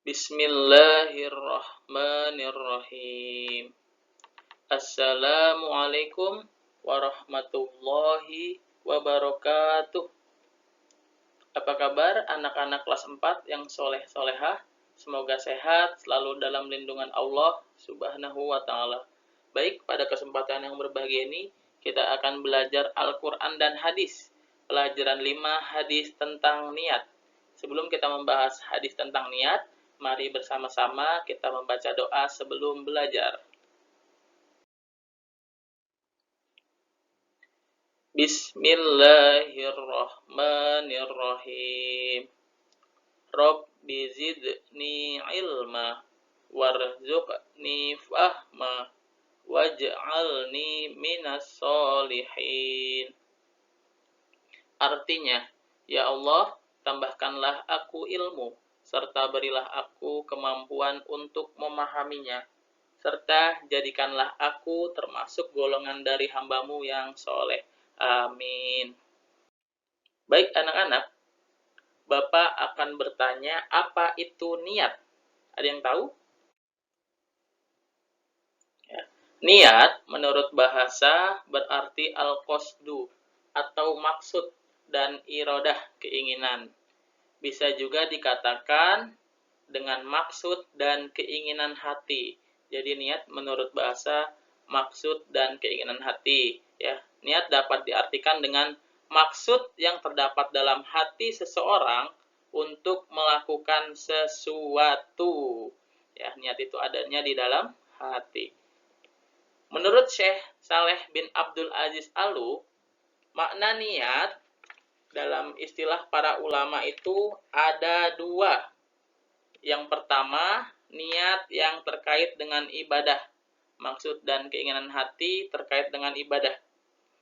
Bismillahirrahmanirrahim. Assalamualaikum warahmatullahi wabarakatuh. Apa kabar anak-anak kelas 4 yang soleh-solehah? Semoga sehat, selalu dalam lindungan Allah subhanahu wa ta'ala. Baik, pada kesempatan yang berbahagia ini, kita akan belajar Al-Quran dan hadis. Pelajaran 5 hadis tentang niat. Sebelum kita membahas hadis tentang niat, mari bersama-sama kita membaca doa sebelum belajar. Bismillahirrahmanirrahim. Rabbi zidni ilma warzuqni fahma waj'alni minas solihin. Artinya, ya Allah, tambahkanlah aku ilmu, serta berilah aku kemampuan untuk memahaminya, serta jadikanlah aku termasuk golongan dari hamba-Mu yang soleh. Amin. Baik anak-anak, Bapak akan bertanya apa itu niat? Ada yang tahu? Ya. Niat menurut bahasa berarti al-qasdu atau maksud dan iradah keinginan. Bisa juga dikatakan dengan maksud dan keinginan hati. Jadi niat menurut bahasa maksud dan keinginan hati. Ya, niat dapat diartikan dengan maksud yang terdapat dalam hati seseorang untuk melakukan sesuatu. Ya, niat itu adanya di dalam hati. Menurut Syekh Saleh bin Abdul Aziz Alu, makna niat dalam istilah para ulama itu ada dua. Yang pertama, niat yang terkait dengan ibadah. Maksud dan keinginan hati terkait dengan ibadah.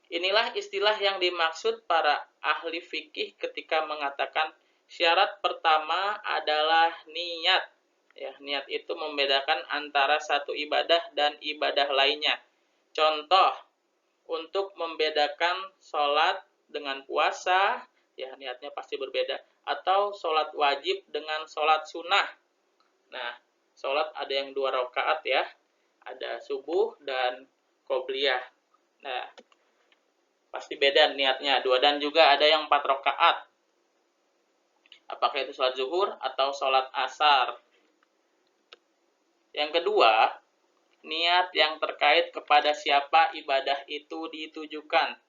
Inilah istilah yang dimaksud para ahli fikih ketika mengatakan syarat pertama adalah niat. Ya, niat itu membedakan antara satu ibadah dan ibadah lainnya. Contoh, untuk membedakan sholat dengan puasa, ya niatnya pasti berbeda. Atau sholat wajib dengan sholat sunnah. Nah, sholat ada yang 2 rakaat ya. Ada subuh dan qobliyah. Nah, pasti beda niatnya. 2 dan juga ada yang 4 rakaat. Apakah itu sholat zuhur atau sholat asar. Yang kedua, niat yang terkait kepada siapa ibadah itu ditujukan.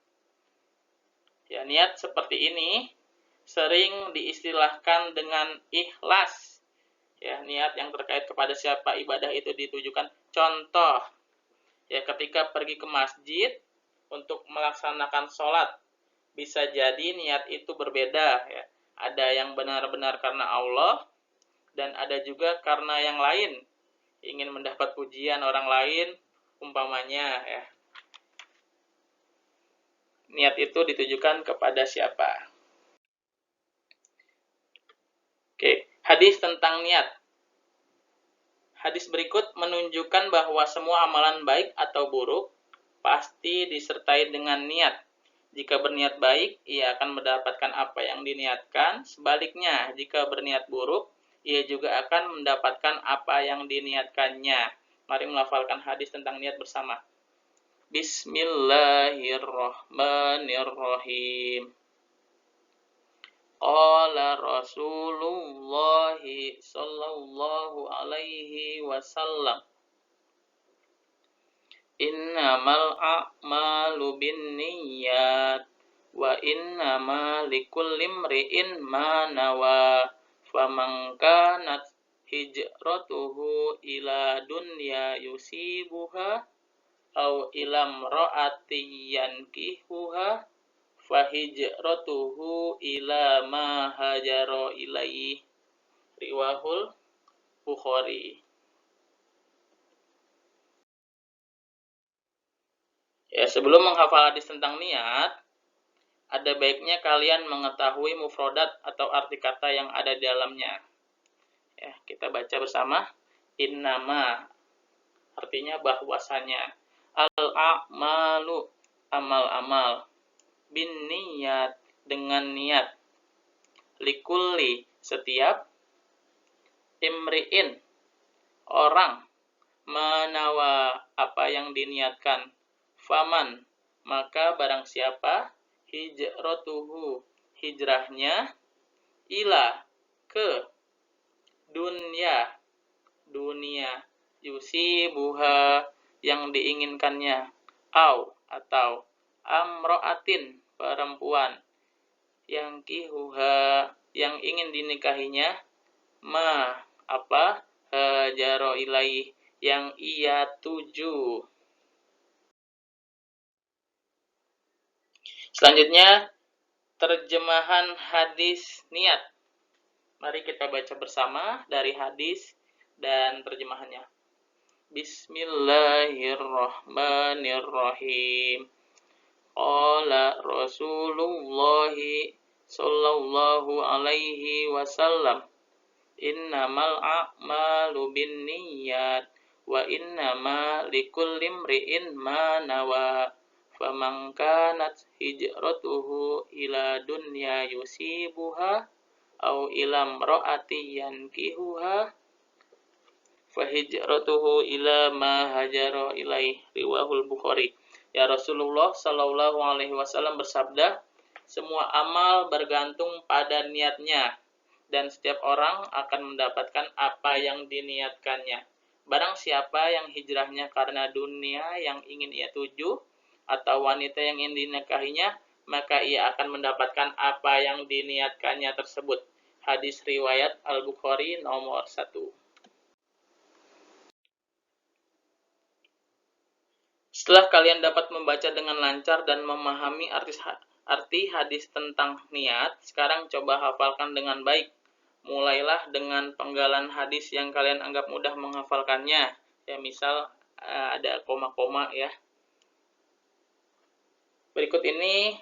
Ya, niat seperti ini sering diistilahkan dengan ikhlas. Ya, niat yang terkait kepada siapa ibadah itu ditujukan. Contoh, ya ketika pergi ke masjid untuk melaksanakan sholat, bisa jadi niat itu berbeda. Ya. Ada yang benar-benar karena Allah, dan ada juga karena yang lain. Ingin mendapat pujian orang lain, umpamanya. Ya. Niat itu ditujukan kepada siapa? Oke, hadis tentang niat. Hadis berikut menunjukkan bahwa semua amalan baik atau buruk pasti disertai dengan niat. Jika berniat baik, ia akan mendapatkan apa yang diniatkan. Sebaliknya, jika berniat buruk, ia juga akan mendapatkan apa yang diniatkannya. Mari melafalkan hadis tentang niat bersama. Bismillahirrahmanirrahim. Qala Rasulullah sallallahu alaihi wasallam, innamal a'malu binniyat wa innama likulli imri'in ma nawa faman kanat hijratuhu ila dunya yusibuha aw ila imra'atin yankihuha fahijratuhu ila ma hajara ilaihi. Riwahul Bukhari. Ya, sebelum menghafal hadis tentang niat, ada baiknya kalian mengetahui mufradat atau arti kata yang ada di dalamnya. Ya, kita baca bersama. Innama, artinya bahwasanya. Al-a'malu, amal-amal. Bin niyat, dengan niat. Likulli, setiap. imri'in, orang, manawa, apa yang diniatkan, faman, maka barang siapa, hijratuhu, hijrahnya, ila, ke, dunia, yusibuha, yang diinginkannya, atau amro'atin, perempuan, yang kihuha, yang ingin dinikahinya, apa, hajaro ilaih, yang ia tuju. Selanjutnya, terjemahan hadis niat. Mari kita baca bersama dari hadis dan terjemahannya. Bismillahirrahmanirrahim. Qala Rasulullah sallallahu alaihi wasallam, innamal a'malu binniyat wa innama likulli imri'in ma nawa, faman kanat hijratuhu ila dunya yusibuha aw ila imra'ati yankihuha fahijratuhu ila ma hajara ilaih, riwahul Bukhari. Ya, Rasulullah sallallahu alaihi wasallam bersabda, semua amal bergantung pada niatnya, dan setiap orang akan mendapatkan apa yang diniatkannya. Barang siapa yang hijrahnya karena dunia yang ingin ia tuju, atau wanita yang ingin dinikahinya, maka ia akan mendapatkan apa yang diniatkannya tersebut. Hadis riwayat Al-Bukhari nomor 1. Setelah kalian dapat membaca dengan lancar dan memahami arti hadis tentang niat, sekarang coba hafalkan dengan baik. Mulailah dengan penggalan hadis yang kalian anggap mudah menghafalkannya. Ya, misal ada koma-koma ya. Berikut ini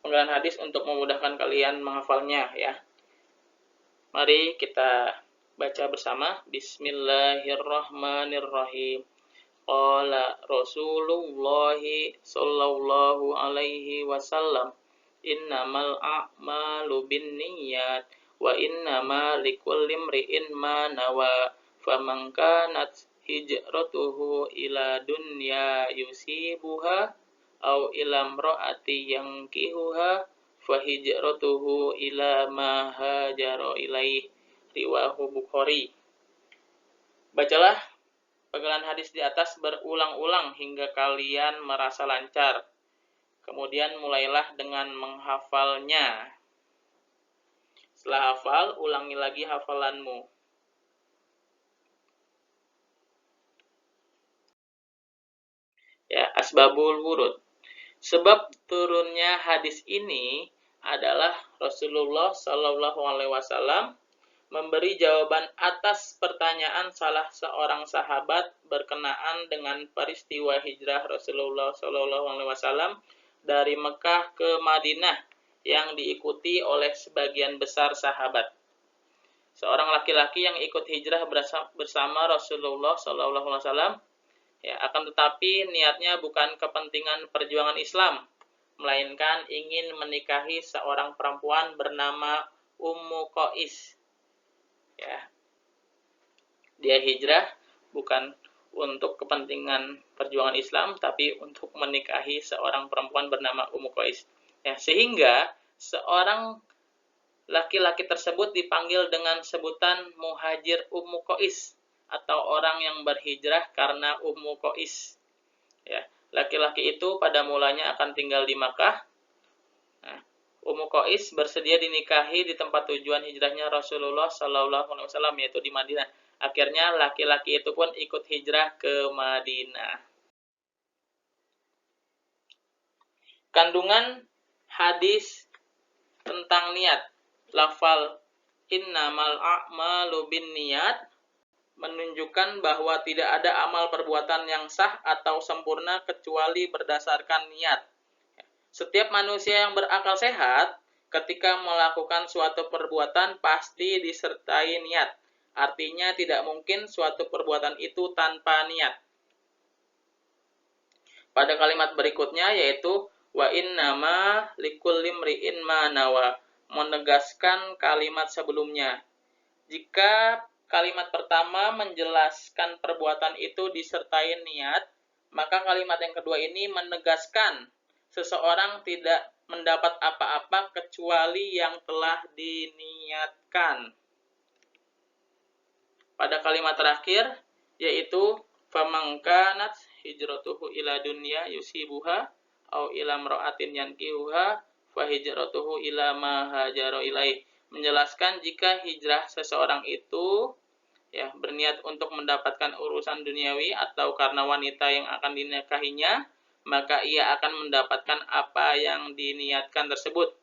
penggalan hadis untuk memudahkan kalian menghafalnya ya. Mari kita baca bersama. Bismillahirrahmanirrahim. Qala Rasulullah sallallahu alaihi wasallam, innamal a'malu binniyat wa innama likulli imri'in ma nawa, faman kanat hijratuhu ila dunya yusibuha aw ila imra'ati yankihuha fahijratuhu ila ma hajara ilaih, riwahu Bukhari. Bacalah penggalan hadis di atas berulang-ulang hingga kalian merasa lancar. Kemudian mulailah dengan menghafalnya. Setelah hafal, ulangi lagi hafalanmu. Ya, asbabul wurud. Sebab turunnya hadis ini adalah Rasulullah sallallahu alaihi wasallam memberi jawaban atas pertanyaan salah seorang sahabat berkenaan dengan peristiwa hijrah Rasulullah SAW dari Mekah ke Madinah yang diikuti oleh sebagian besar sahabat. Seorang laki-laki yang ikut hijrah bersama Rasulullah SAW, ya, akan tetapi niatnya bukan kepentingan perjuangan Islam, melainkan ingin menikahi seorang perempuan bernama Ummu Qais. Ya, dia hijrah bukan untuk kepentingan perjuangan Islam, tapi untuk menikahi seorang perempuan bernama Ummu Qais. Ya, sehingga seorang laki-laki tersebut dipanggil dengan sebutan muhajir Ummu Qais, atau orang yang berhijrah karena Ummu Qais. Ya, laki-laki itu pada mulanya akan tinggal di Makkah. Nah, Ummu Qais bersedia dinikahi di tempat tujuan hijrahnya Rasulullah SAW, yaitu di Madinah. Akhirnya laki-laki itu pun ikut hijrah ke Madinah. Kandungan hadis tentang niat. Lafal innamal a'malu binniyat menunjukkan bahwa tidak ada amal perbuatan yang sah atau sempurna kecuali berdasarkan niat. Setiap manusia yang berakal sehat ketika melakukan suatu perbuatan pasti disertai niat. Artinya tidak mungkin suatu perbuatan itu tanpa niat. Pada kalimat berikutnya yaitu wa innama likulli imri'in ma nawa, menegaskan kalimat sebelumnya. Jika kalimat pertama menjelaskan perbuatan itu disertai niat, maka kalimat yang kedua ini menegaskan seseorang tidak mendapat apa-apa kecuali yang telah diniatkan. Pada kalimat terakhir, yaitu faman kanat hijratuhu ila dunya yusibuha au ila imra'atin yankihuha fa hijratuhu ila ma hajara ilaih. Menjelaskan jika hijrah seseorang itu berniat untuk mendapatkan urusan duniawi atau karena wanita yang akan dinikahinya, maka ia akan mendapatkan apa yang diniatkan tersebut.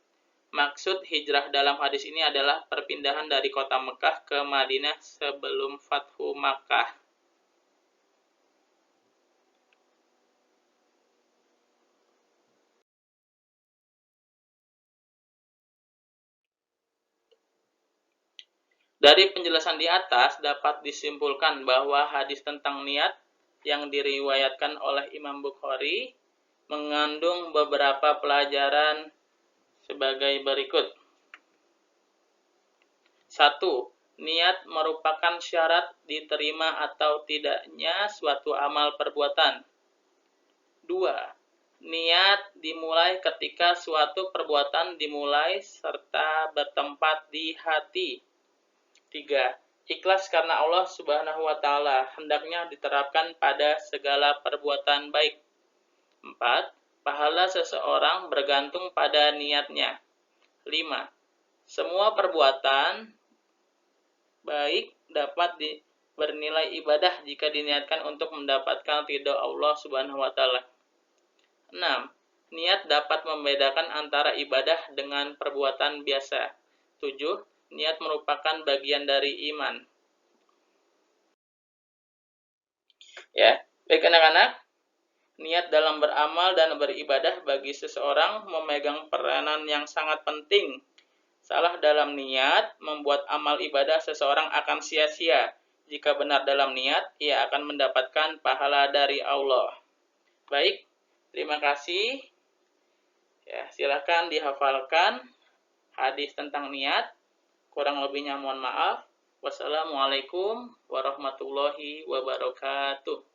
Maksud hijrah dalam hadis ini adalah perpindahan dari kota Mekah ke Madinah sebelum Fathu Makkah. Dari penjelasan di atas dapat disimpulkan bahwa hadis tentang niat yang diriwayatkan oleh Imam Bukhari mengandung beberapa pelajaran sebagai berikut. 1. Niat merupakan syarat diterima atau tidaknya suatu amal perbuatan. 2. Niat dimulai ketika suatu perbuatan dimulai serta bertempat di hati. 3. Ikhlas karena Allah Subhanahu wa Ta'ala hendaknya diterapkan pada segala perbuatan baik. 4. Pahala seseorang bergantung pada niatnya. 5. Semua perbuatan baik dapat bernilai ibadah jika diniatkan untuk mendapatkan ridha Allah Subhanahu wa Ta'ala. 6. Niat dapat membedakan antara ibadah dengan perbuatan biasa. 7. Niat merupakan bagian dari iman. Baik anak-anak, niat dalam beramal dan beribadah bagi seseorang memegang peranan yang sangat penting. Salah dalam niat membuat amal ibadah seseorang akan sia-sia. Jika benar dalam niat, ia akan mendapatkan pahala dari Allah. Baik, terima kasih. Silakan dihafalkan hadis tentang niat. Kurang lebihnya mohon maaf. Wassalamualaikum warahmatullahi wabarakatuh.